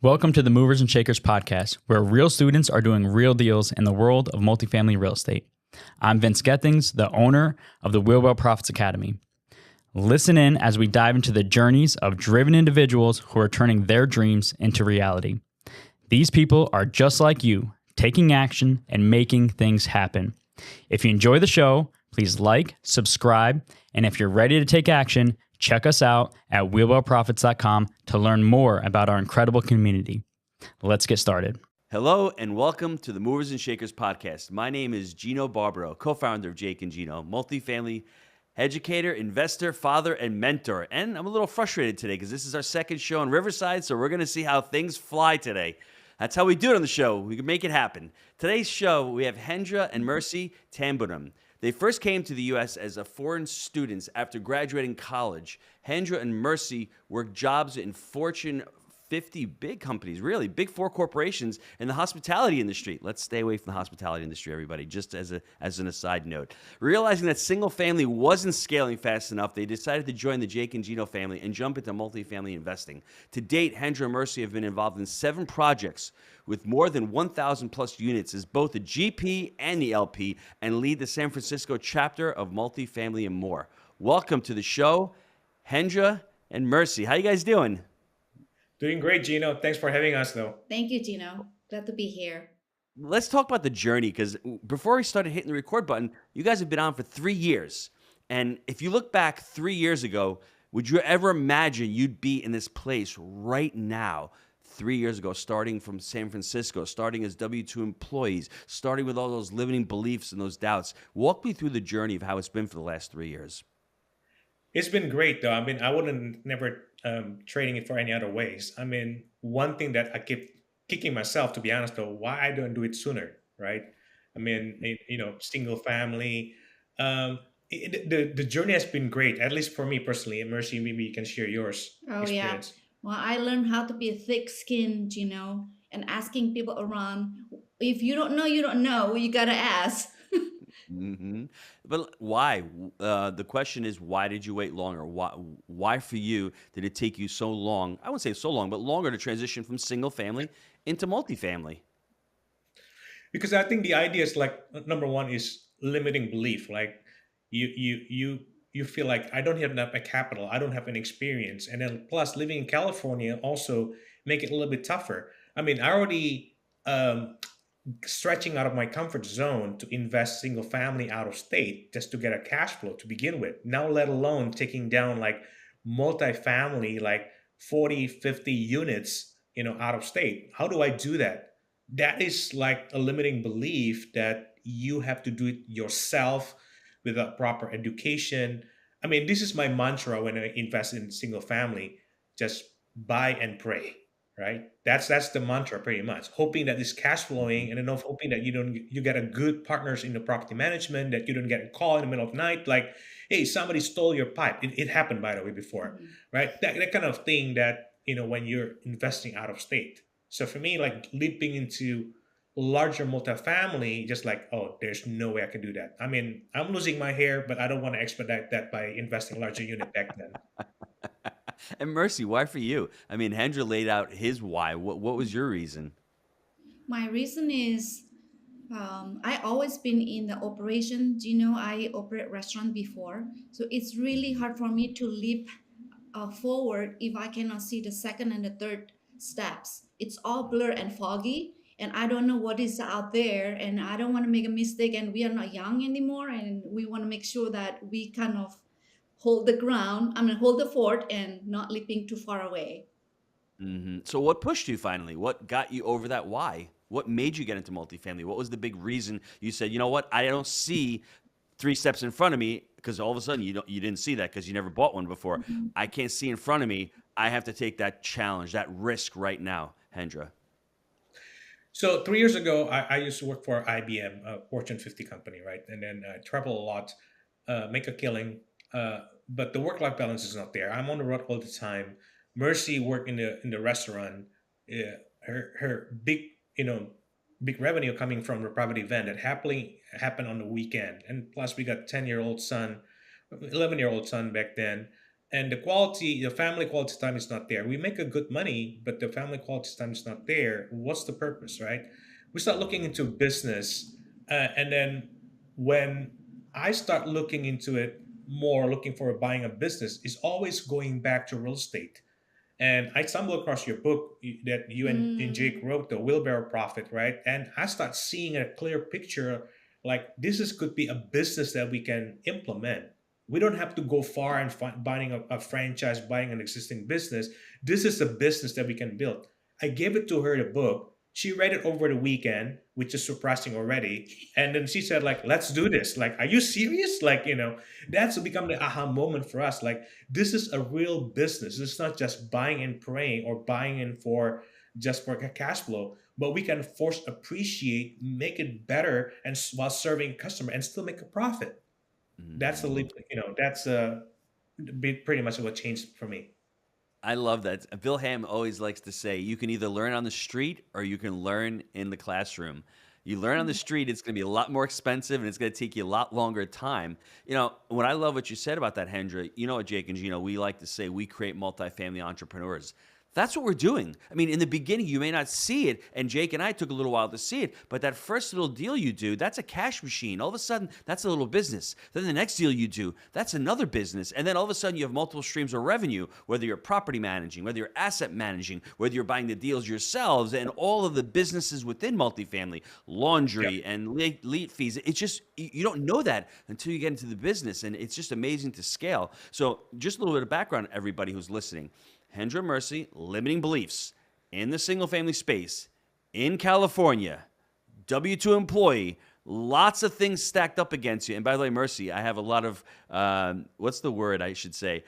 Welcome to the Movers and Shakers podcast, where real students are doing real deals in the world of multifamily real estate. I'm Vince Gethings, the owner of the Wheelwell Profits Academy. Listen in as we dive into the journeys of driven individuals who are turning their dreams into reality. These people are just like you, taking action and making things happen. If you enjoy the show, please like, subscribe, and if you're ready to take action, check us out at wheelwellprofits.com to learn more about our incredible community. Let's get started. Hello and welcome to the Movers and Shakers podcast. My name is Gino Barbaro, co-founder of Jake and Gino, multifamily educator, investor, father, and mentor. And I'm a little frustrated today because this is our second show in Riverside, so we're going to see how things fly today. That's how we do it on the show. We can make it happen. Today's show, we have Hendra and Mercy Tambunan. They first came to the U.S. as foreign students after graduating college. Hendra and Mercy worked jobs in Fortune 50 big companies, really, big four corporations in the hospitality industry. Let's stay away from the hospitality industry, everybody, just as an aside note. Realizing that single family wasn't scaling fast enough, they decided to join the Jake and Gino family and jump into multifamily investing. To date, Hendra and Mercy have been involved in 7 projects with more than 1,000 plus units as both the GP and the LP, and lead the San Francisco chapter of Multifamily and more. Welcome to the show, Hendra and Mercy. How you guys doing? Doing great, Gino. Thanks for having us, though. Thank you, Gino. Glad to be here. Let's talk about the journey, because before we started hitting the record button, you guys have been on for 3 years. And if you look back 3 years ago, would you ever imagine you'd be in this place right now, 3 years ago, starting from San Francisco, starting as W-2 employees, starting with all those limiting beliefs and those doubts? Walk me through the journey of how it's been for the last 3 years. It's been great, though. I mean, I wouldn't never trading it for any other ways. I mean, one thing that I keep kicking myself, to be honest, though, why I don't do it sooner, right? I mean, single family. The journey has been great, at least for me personally. And Mercy, maybe you can share yours experience. Yeah. Well, I learned how to be thick-skinned, and asking people around. If you don't know, you don't know. You gotta ask. Mm-hmm. But why? The question is, why did you wait longer? Why for you did it take you so long? I wouldn't say so long, but longer to transition from single family into multifamily? Because I think the idea is like, number one is limiting belief. Like you feel like I don't have enough capital, I don't have any experience, and then plus living in California also make it a little bit tougher. I mean, I already stretching out of my comfort zone to invest single family out of state just to get a cash flow to begin with. Now, let alone taking down like multifamily, like 40, 50 units, out of state. How do I do that? That is like a limiting belief that you have to do it yourself with a proper education. I mean, this is my mantra when I invest in single family: just buy and pray. Right? That's the mantra pretty much. Hoping that it's cash flowing, and then hoping that you get a good partners in the property management, that you don't get a call in the middle of the night like, hey, somebody stole your pipe. It happened, by the way, before, right? That kind of thing that, when you're investing out of state. So for me, like leaping into larger multifamily, just like, oh, there's no way I can do that. I mean, I'm losing my hair, but I don't want to expedite that by investing larger unit back then. And Mercy, why for you? I mean, Hendra laid out his why. What was your reason? My reason is I always been in the operation. I operate restaurant before. So it's really hard for me to leap forward if I cannot see the second and the third steps. It's all blur and foggy, and I don't know what is out there, and I don't want to make a mistake, and we are not young anymore, and we want to make sure that we kind of hold the fort and not leaping too far away. Mm-hmm. So what pushed you finally? What got you over that why? What made you get into multifamily? What was the big reason you said, you know what, I don't see 3 steps in front of me, because all of a sudden you didn't see that because you never bought one before. Mm-hmm. I can't see in front of me. I have to take that challenge, that risk right now, Hendra. So 3 years ago, I used to work for IBM, a Fortune 50 company, right? And then travel a lot, make a killing. But the work-life balance is not there. I'm on the road all the time. Mercy worked in the restaurant. Her big revenue coming from a private event that happily happened on the weekend. And plus we got 11-year-old son back then. and the family quality time is not there. We make a good money, but the family quality time is not there. What's the purpose, right? We start looking into business, and then when I start looking into it more, looking for buying a business, is always going back to real estate. And I stumbled across your book that you and Jake Mm. wrote, The Wheelbarrow Profit, right? And I start seeing a clear picture like this is could be a business that we can implement. We don't have to go far and buying a franchise, buying an existing business. This is a business that we can build. I gave it to her, the book. She read it over the weekend, which is surprising already. And then she said, like, let's do this. Like, are you serious? Like, that's become the aha moment for us. Like, this is a real business. It's not just buying and praying or buying in for just for cash flow, but we can force appreciate, make it better, and while serving customer and still make a profit. That's the Mhm. leap. That's pretty much what changed for me. I love that. Bill Ham always likes to say, you can either learn on the street or you can learn in the classroom. You learn on the street, it's going to be a lot more expensive and it's going to take you a lot longer time. What I love what you said about that, Hendra, what, Jake and Gino, we like to say we create multifamily entrepreneurs. That's what we're doing. I mean, in the beginning, you may not see it, and Jake and I took a little while to see it, but that first little deal you do, that's a cash machine. All of a sudden, that's a little business. Then the next deal you do, that's another business. And then all of a sudden, you have multiple streams of revenue, whether you're property managing, whether you're asset managing, whether you're buying the deals yourselves, and all of the businesses within multifamily, Yeah. laundry and late fees. It's just, you don't know that until you get into the business, and it's just amazing to scale. So, just a little bit of background, everybody who's listening. Hendra Mercy, limiting beliefs in the single family space in California, W-2 employee, lots of things stacked up against you. And by the way, Mercy, I have a lot of, what's the word I should say?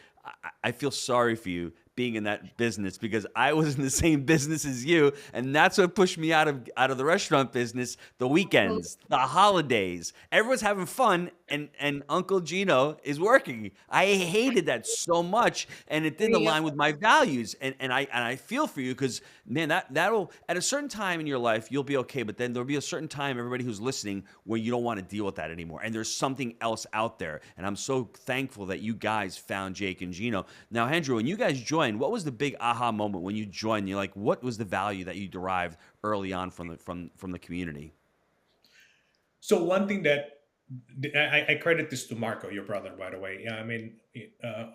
I feel sorry for you being in that business because I was in the same business as you, and that's what pushed me out of the restaurant business. The Oh, weekends, the holidays, everyone's having fun, and Uncle Gino is working. I hated that so much, and it didn't yeah. align with my values. And I feel for you because man, that'll at a certain time in your life you'll be okay, but then there'll be a certain time, everybody who's listening, where you don't want to deal with that anymore, and there's something else out there. And I'm so thankful that you guys found Jake and Gino. Now, Andrew, when you guys joined, what was the big aha moment when you joined? You're like, what was the value that you derived early on from the community? So one thing that I credit this to Marco, your brother, by the way. Yeah, I mean,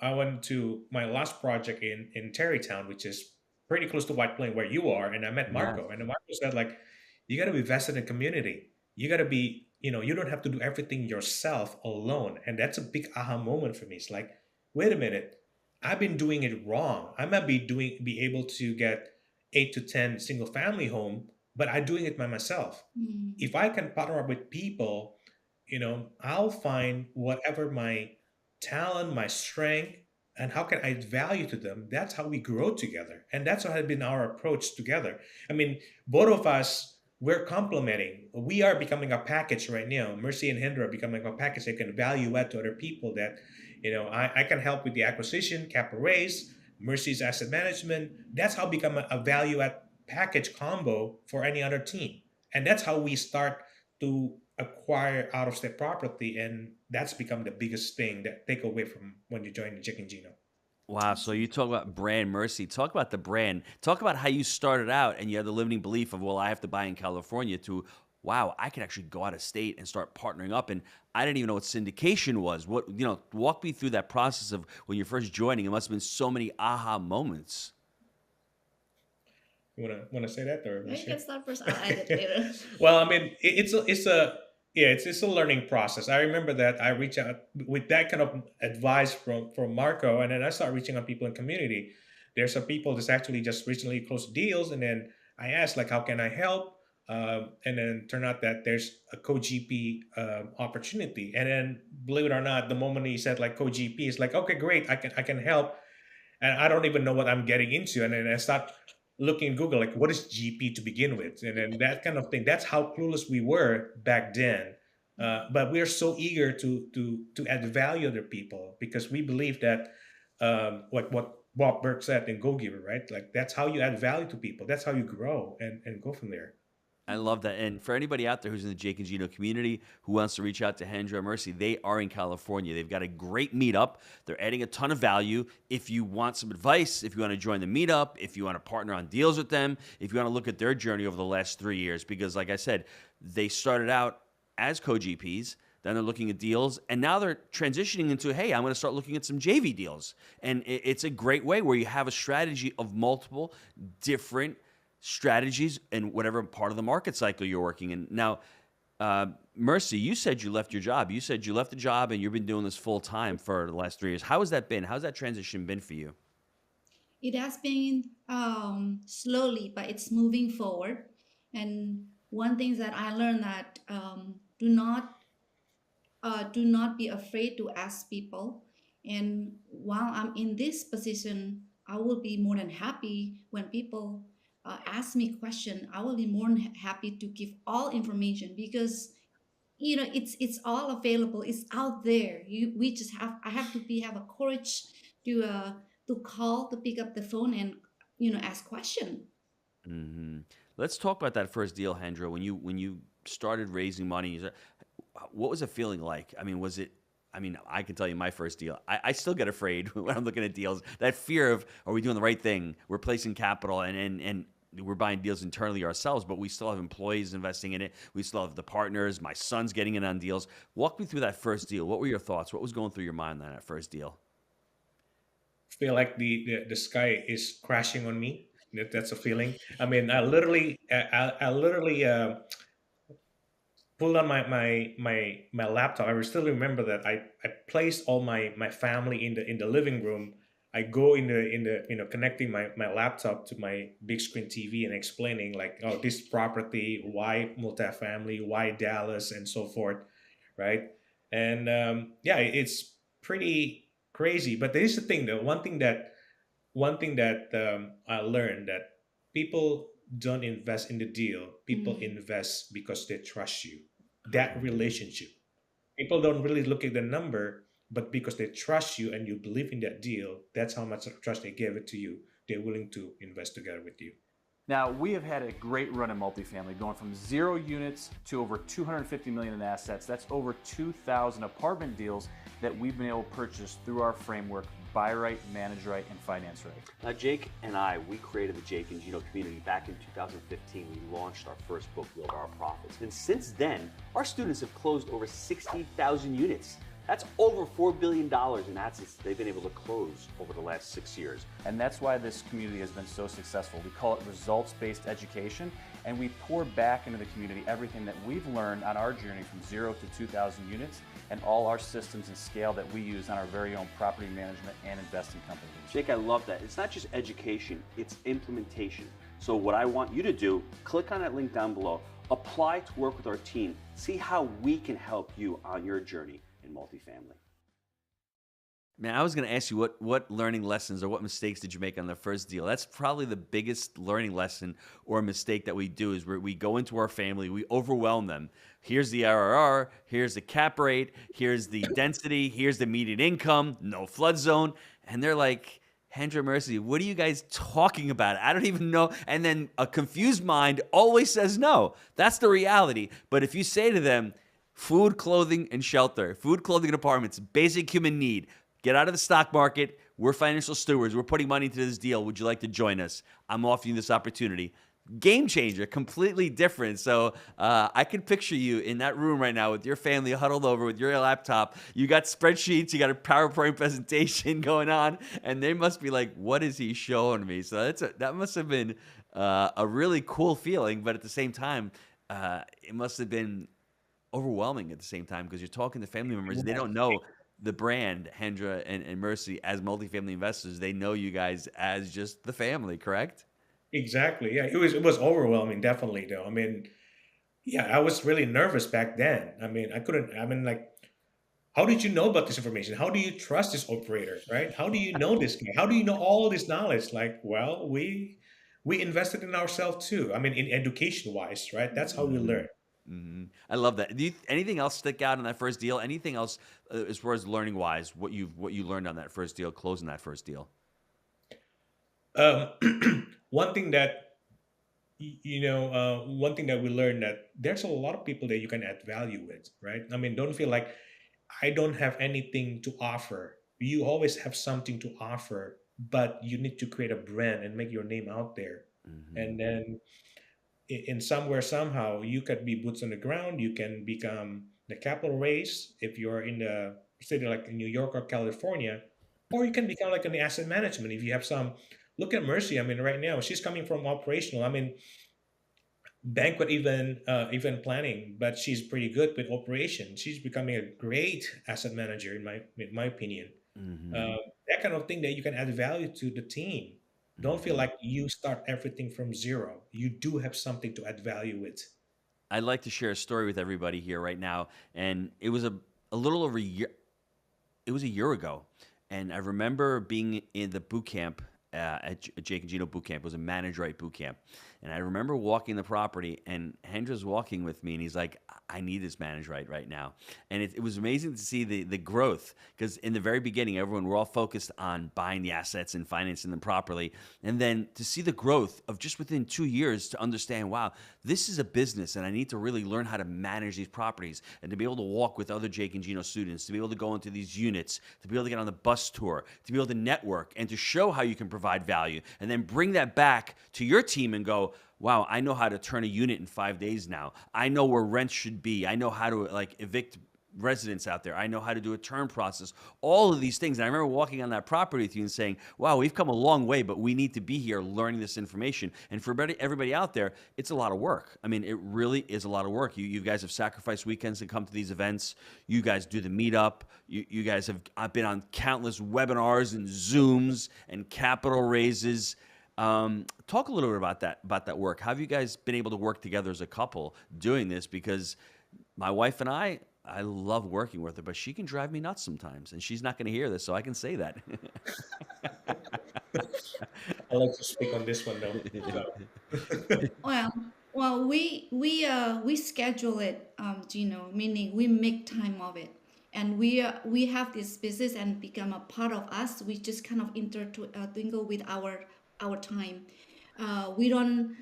I went to my last project in Terrytown, which is pretty close to White Plain where you are, and I met Yeah. Marco, and Marco said like, you got to be vested in community. You got to be, you don't have to do everything yourself alone, and that's a big aha moment for me. It's like, wait a minute, I've been doing it wrong. I might be able to get 8 to 10 single family home, but I'm doing it by myself. Mm. If I can partner up with people, I'll find whatever my talent, my strength, and how can I add value to them. That's how we grow together. And that's what has been our approach together. I mean, both of us, we're complementing. We are becoming a package right now. Mercy and Hendra are becoming a package that can value add to other people that, I can help with the acquisition, capital raise, Mercy's asset management. That's how become a value add package combo for any other team. And that's how we start to acquire out of state property, and that's become the biggest thing that take away from when you join the Chicken Gino. Wow. So you talk about brand Mercy. Talk about the brand. Talk about how you started out and you had the limiting belief of, well, I have to buy in California to, wow, I can actually go out of state and start partnering up. And I didn't even know what syndication was. Walk me through that process of when you're first joining. It must have been so many aha moments. You wanna say that or You Mercy? can start first. I'll add it later. Well, I mean, it's a learning process. I remember that I reach out with that kind of advice from Marco, and then I start reaching out people in community. There's some people that's actually just recently closed deals, and then I asked like, how can I help? And then turn out that there's a co-GP opportunity, and then believe it or not, the moment he said like co-GP, is like, okay, great, I can help, and I don't even know what I'm getting into. And then I start looking in Google, like, what is GP to begin with? And then that kind of thing. That's how clueless we were back then. But we are so eager to add value to people because we believe that what Bob Burke said in Go Giver, right? Like that's how you add value to people. That's how you grow and go from there. I love that. And for anybody out there who's in the Jake and Gino community who wants to reach out to Hendra and Mercy, they are in California. They've got a great meetup. They're adding a ton of value. If you want some advice, if you want to join the meetup, if you want to partner on deals with them, if you want to look at their journey over the last 3 years, because like I said, they started out as co-GPs, then they're looking at deals, and now they're transitioning into, hey, I'm going to start looking at some JV deals. And it's a great way where you have a strategy of multiple different strategies in whatever part of the market cycle you're working in. Now, Mercy, you said you left your job. You said you left the job and you've been doing this full time for the last 3 years. How has that been? How's that transition been for you? It has been slowly, but it's moving forward. And one thing that I learned that do not be afraid to ask people. And while I'm in this position, I will be more than happy when people ask me question. I will be more than happy to give all information because it's all available. It's out there. We just have I have to be have a courage to call, to pick up the phone and ask question. Hmm. Let's talk about that first deal, Hendra. When you started raising money, what was it feeling like? I mean, was it? I mean, I can tell you my first deal. I still get afraid when I'm looking at deals. That fear of, are we doing the right thing? We're placing capital and we're buying deals internally ourselves, but we still have employees investing in it. We still have the partners. My son's getting in on deals. Walk me through that first deal. What were your thoughts? What was going through your mind on that first deal? Feel like the sky is crashing on me. That's a feeling. I mean, I literally pulled on my laptop. I still remember that I placed all my family in the living room. I go in the connecting my laptop to my big screen TV and explaining like, oh, this property, why multifamily, why Dallas, and so forth, right? And yeah, it's pretty crazy. But there is the thing though. One thing that I learned that people don't invest in the deal. People Mm. invest because they trust you. That relationship. People don't really look at the number, but because they trust you and you believe in that deal, that's how much trust they give it to you. They're willing to invest together with you. Now, we have had a great run in multifamily, going from 0 units to over 250 million in assets. That's over 2,000 apartment deals that we've been able to purchase through our framework: buy right, manage right, and finance right. Now, Jake and I, we created the Jake and Gino community back in 2015. We launched our first book, Build Our Profits. And since then, our students have closed over 60,000 units. That's over $4 billion in assets they've been able to close over the last 6 years. And that's why this community has been so successful. We call it results-based education, and we pour back into the community everything that we've learned on our journey from 0 to 2,000 units and all our systems and scale that we use on our very own property management and investing companies. Jake, I love that. It's not just education, it's implementation. So what I want you to do, click on that link down below, apply to work with our team, see how we can help you on your journey in multifamily. Man, I was going to ask you what learning lessons or what mistakes did you make on the first deal? That's probably the biggest learning lesson or mistake that we do is where we go into our family, we overwhelm them. Here's the IRR, here's the cap rate, here's the density, here's the median income, no flood zone. And they're like, Hendra, Mercy, what are you guys talking about? I don't even know. And then a confused mind always says no. That's the reality. But if you say to them, food, clothing, and shelter, food, clothing, and apartments, basic human need. Get out of the stock market. We're financial stewards. We're putting money into this deal. Would you like to join us? I'm offering you this opportunity. Game changer, completely different. So I can picture you in that room right now with your family huddled over with your laptop. You got spreadsheets, you got a PowerPoint presentation going on, and they must be like, what is he showing me? So that must have been a really cool feeling, but at the same time, it must have been overwhelming at the same time because you're talking to family members. They don't know the brand Hendra and Mercy as multifamily investors. They know you guys as just the family, correct? Exactly. Yeah, it was overwhelming, definitely though. I mean, yeah, I was really nervous back then. I mean, I couldn't. I mean, like, how did you know about this information? How do you trust this operator, right? How do you know this guy? How do you know all this knowledge? Like, well, we invested in ourselves too. I mean, in education wise, right? That's how we Hmm. learn. Hmm. I love that. Anything else stick out on that first deal? Anything else as far as learning wise? What you learned on that first deal, closing that first deal? Um, one thing that one thing that we learned that there's a lot of people that you can add value with, right? I mean, don't feel like I don't have anything to offer. You always have something to offer, but you need to create a brand and make your name out there. Hmm. And then in somewhere somehow you could be boots on the ground. You can become the capital raise if you're in the city like in New York or California, or you can become like an asset management if you have some. Look at Mercy. I mean, right now she's coming from operational. I mean, banquet event planning, but she's pretty good with operation. She's becoming a great asset manager in my opinion. Hmm. uh, that kind of thing that you can add value to the team. Don't feel Hmm. like you start everything from zero. You do have something to add value with. I'd like to share a story with everybody here right now, and it was a little over a year. It was a year ago, and I remember being in the boot camp at Jake and Gino boot camp. It was a manage right boot camp, and I remember walking the property, and Hendra's walking with me, and he's like, "I need this manage right now," and it was amazing to see the growth because in the very beginning, everyone we're all focused on buying the assets and financing them properly, and then to see the growth of just within 2 years to understand, wow, this is a business, and I need to really learn how to manage these properties, and to be able to walk with other Jake and Gino students, to be able to go into these units, to be able to get on the bus tour, to be able to network, and to show how you can provide value, and then bring that back to your team and go, wow, I know how to turn a unit in 5 days now. I know where rent should be. I know how to like evict residents out there. I know how to do a turn process, all of these things. And I remember walking on that property with you and saying, wow, we've come a long way, but we need to be here learning this information. And for everybody out there, it's a lot of work. I mean, it really is a lot of work. You guys have sacrificed weekends to come to these events. You guys do the meetup. You guys have been on countless webinars and Zooms and capital raises. Talk a little bit about that work. How have you guys been able to work together as a couple doing this? Because my wife and I love working with her, but she can drive me nuts sometimes, and she's not going to hear this, so I can say that. I'll let you speak on this one though. So Well, we schedule it, Gino, meaning we make time of it, and we have this business and become a part of us. We just kind of intertwingle with our time. We don't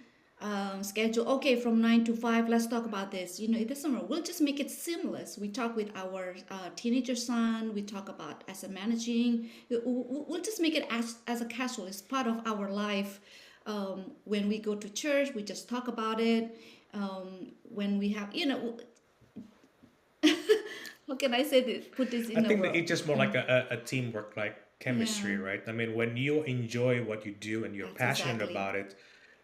schedule. Okay, from 9 to 5, let's talk about this. It doesn't matter. We'll just make it seamless. We talk with our teenager son. We talk about asset managing. We'll just make it as a casual. It's part of our life. When we go to church, we just talk about it. When we have, how can I say this? Put this I in a think that word. it's just more like a teamwork, like chemistry, Yeah, right? I mean, when you enjoy what you do and you're that's passionate exactly. about it,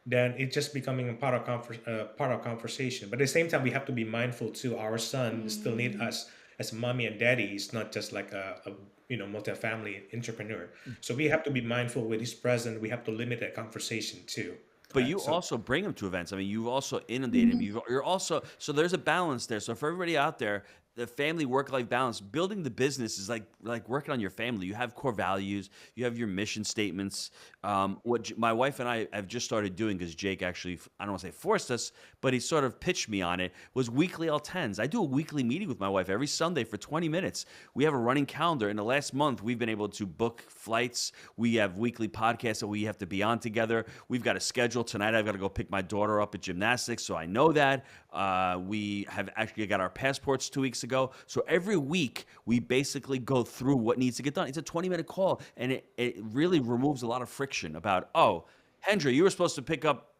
then it's just becoming a part of conversation. But at the same time, we have to be mindful too. Our son still need us as mommy and daddy. He's not just like a multifamily entrepreneur. So we have to be mindful with his present. We have to limit that conversation too. But you So also bring them to events. I mean, you've also inundated them. You're also so there's a balance there. So for everybody out there, the family work life balance, building the business is like working on your family. You have core values. You have your mission statements. My wife and I have just started doing because Jake actually I don't want to say forced us, but he sort of pitched me on it. Was weekly L10s. I do a weekly meeting with my wife every Sunday for 20 minutes. We have a running calendar. In the last month, we've been able to book flights. We have weekly podcasts that we have to be on together. We've got a schedule tonight. I've got to go pick my daughter up at gymnastics, so I know that. We have actually got our passports 2 weeks ago. So every week, we basically go through what needs to get done. It's a 20-minute call, and it really removes a lot of friction about, oh, Hendra, you were supposed to pick up,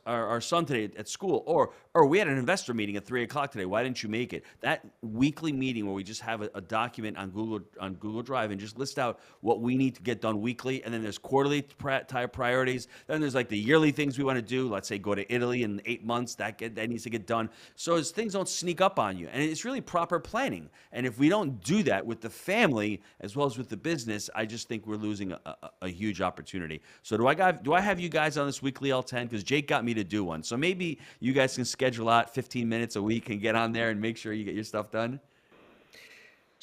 our son today at school, or we had an investor meeting at 3 o'clock today. Why didn't you make it? That weekly meeting where we just have a document on Google Drive and just list out what we need to get done weekly, and then there's quarterly type priorities. Then there's like the yearly things we want to do. Let's say go to Italy in 8 months. That needs to get done. So as things don't sneak up on you, and it's really proper planning. And if we don't do that with the family as well as with the business, I just think we're losing a huge opportunity. So do I have you guys on this weekly L10? Because Jake got me to do one. So maybe you guys can schedule out 15 minutes a week and get on there and make sure you get your stuff done.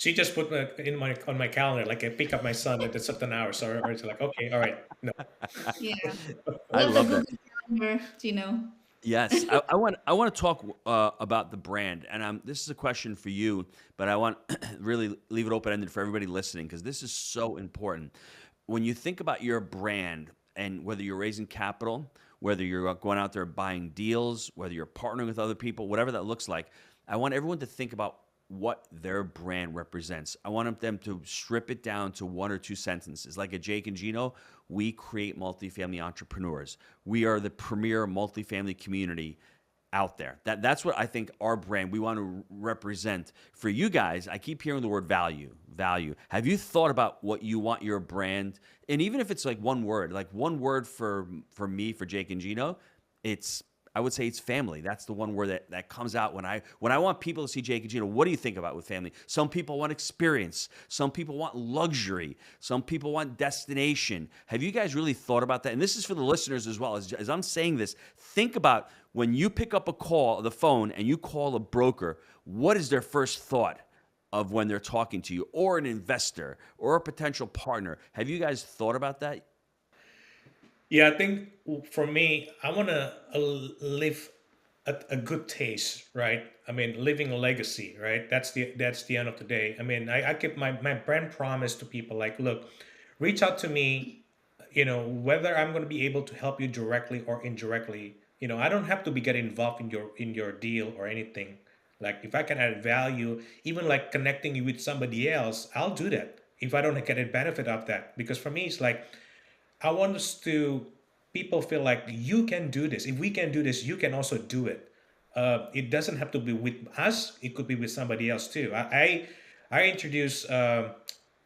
she just put in my on my calendar, like I pick up my son at a certain hour. So it's like, okay, all right, no. Yeah. I Love the love that. Google Calendar, Yes, I want to talk about the brand, and this is a question for you, but I want really leave it open ended for everybody listening because this is so important. When you think about your brand and whether you're raising capital, whether you're going out there buying deals, whether you're partnering with other people, whatever that looks like, I want everyone to think about what their brand represents. I want them to strip it down to one or two sentences. Like at Jake and Gino, we create multifamily entrepreneurs. We are the premier multifamily community out there. That's what I think our brand, we want to represent. For you guys, I keep hearing the word value. Have you thought about what you want your brand, and even if it's like one word for me, for Jake and Gino, I would say it's family. That's the one word that comes out when I want people to see Jake and Gino. What do you think about with family? Some people want experience. Some people want luxury. Some people want destination. Have you guys really thought about that? And this is for the listeners as well. As I'm saying this, think about when you pick up the phone, and you call a broker, what is their first thought of when they're talking to you, or an investor, or a potential partner? Have you guys thought about that? Yeah, I think for me, I want to live a good taste, right? I mean, living a legacy, right? That's the end of the day. I mean, I keep my brand promise to people like, look, reach out to me, whether I'm going to be able to help you directly or indirectly. I don't have to be get involved in your deal or anything. Like if I can add value, even like connecting you with somebody else, I'll do that if I don't get a benefit of that. Because for me, it's like I want us to people feel like you can do this. If we can do this, you can also do it. It doesn't have to be with us. It could be with somebody else too. I introduced a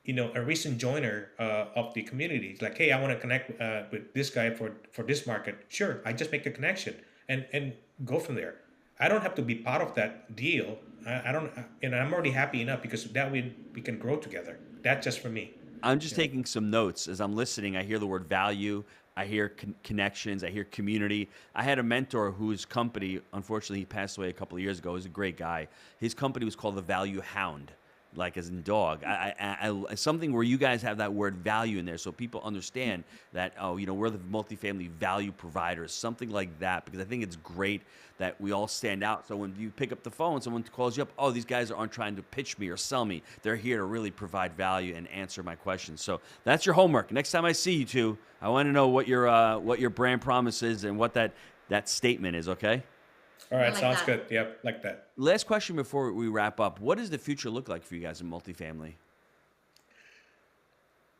recent joiner of the community. It's like, hey, I want to connect with this guy for this market. Sure, I just make a connection and go from there. I don't have to be part of that deal. I don't, I'm already happy enough because that way we can grow together. That's just for me. I'm just taking some notes as I'm listening. I hear the word value. I hear connections. I hear community. I had a mentor whose company, unfortunately, he passed away a couple of years ago. He was a great guy. His company was called the Value Hound, like as in dog. Something where you guys have that word value in there, so people understand that, we're the multifamily value providers, something like that, because I think it's great that we all stand out. So when you pick up the phone, someone calls you up, these guys aren't trying to pitch me or sell me. They're here to really provide value and answer my questions. So that's your homework. Next time I see you two, I want to know what your brand promise is and what that statement is, okay? All right, like sounds that. good. Yep, like that. Last question before we wrap up. What does the future look like for you guys in multifamily?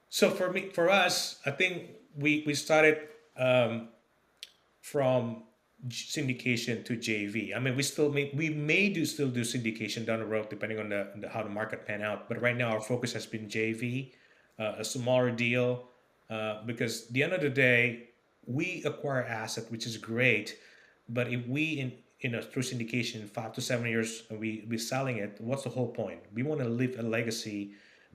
So for us, I think we started from syndication to JV. I mean, we may still do syndication down the road, depending on the how the market pan out. But right now, our focus has been JV, a smaller deal, because at the end of the day, we acquire asset, which is great. But if we through syndication 5 to 7 years and we selling it, what's the whole point? We want to leave a legacy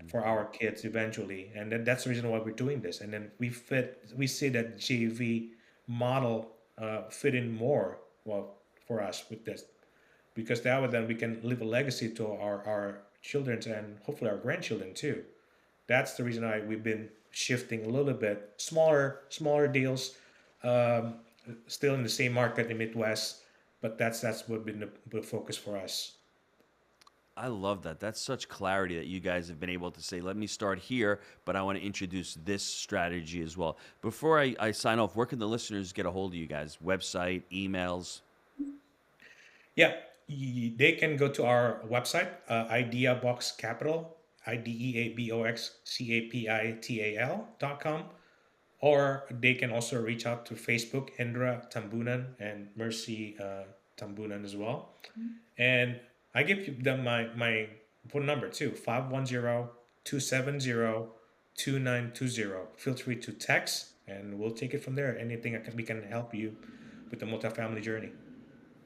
for our kids eventually, and that's the reason why we're doing this. And then we see that JV model fit in more well for us with this, because that way then we can leave a legacy to our children and hopefully our grandchildren too. That's the reason why we've been shifting a little bit smaller deals, still in the same market in Midwest, but that's what been the focus for us. I love that. That's such clarity that you guys have been able to say, let me start here, but I want to introduce this strategy as well. Before I sign off, where can the listeners get a hold of you guys? Website, emails? Yeah, they can go to our website, Ideabox Capital, IDEABOXCAPITAL.com, or they can also reach out to Facebook, Hendra Tambunan and Mercy Tambunan as well. And I give them my phone number too, 510-270-2920. Feel free to text and we'll take it from there. Anything we can help you with the multifamily journey.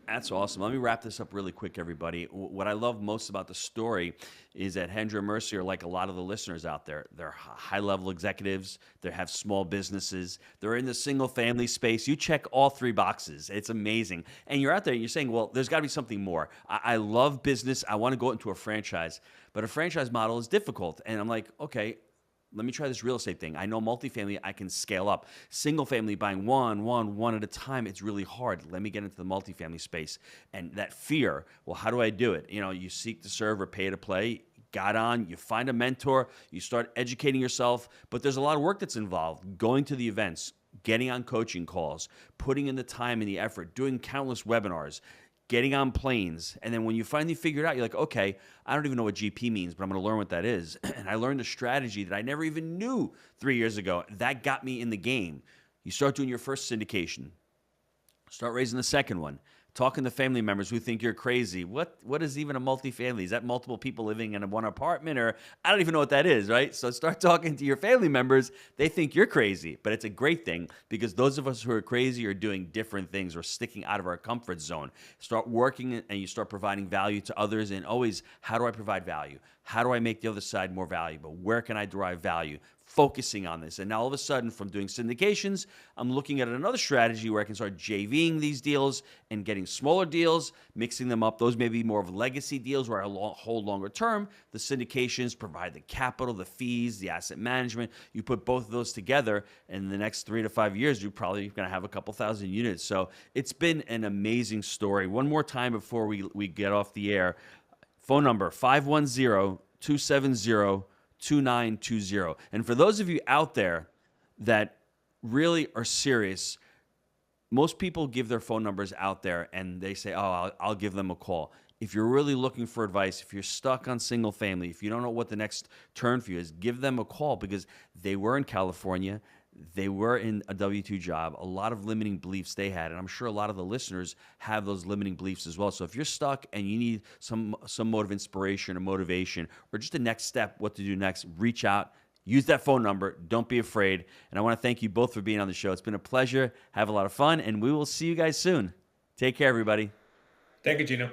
That's awesome. Let me wrap this up really quick, everybody. What I love most about the story is that Hendra and Mercy are like a lot of the listeners out there. They're high-level executives. They have small businesses. They're in the single-family space. You check all three boxes. It's amazing. And you're out there and you're saying, well, there's got to be something more. I love business. I want to go into a franchise. But a franchise model is difficult. And I'm like, okay, let me try this real estate thing. I know multifamily, I can scale up. Single family, buying one at a time, it's really hard. Let me get into the multifamily space. And that fear, well, how do I do it? You seek to serve or pay to play. Got on, you find a mentor, you start educating yourself, but there's a lot of work that's involved. Going to the events, getting on coaching calls, putting in the time and the effort, doing countless webinars, getting on planes. And then when you finally figure it out, you're like, okay, I don't even know what GP means, but I'm going to learn what that is. And I learned a strategy that I never even knew 3 years ago. That got me in the game. You start doing your first syndication, start raising the second one, talking to family members who think you're crazy. What is even a multifamily? Is that multiple people living in one apartment? Or I don't even know what that is, right? So start talking to your family members. They think you're crazy, but it's a great thing because those of us who are crazy are doing different things or sticking out of our comfort zone. Start working and you start providing value to others. And always, how do I provide value? How do I make the other side more valuable? Where can I derive value? Focusing on this. And now all of a sudden, from doing syndications, I'm looking at another strategy where I can start JVing these deals and getting smaller deals, mixing them up. Those may be more of legacy deals where I hold longer term. The syndications provide the capital, the fees, the asset management. You put both of those together, and in the next 3 to 5 years, you're probably going to have a couple thousand units. So it's been an amazing story. One more time before we get off the air. Phone number 510-270-2920. And for those of you out there that really are serious, most people give their phone numbers out there and they say, oh, I'll give them a call. If you're really looking for advice, if you're stuck on single family, if you don't know what the next turn for you is, give them a call because they were in California. They were in a W-2 job, a lot of limiting beliefs they had, and I'm sure a lot of the listeners have those limiting beliefs as well. So if you're stuck and you need some mode of inspiration or motivation or just a next step, what to do next, reach out, use that phone number. Don't be afraid. And I want to thank you both for being on the show. It's been a pleasure. Have a lot of fun, and we will see you guys soon. Take care, everybody. Thank you, Gino.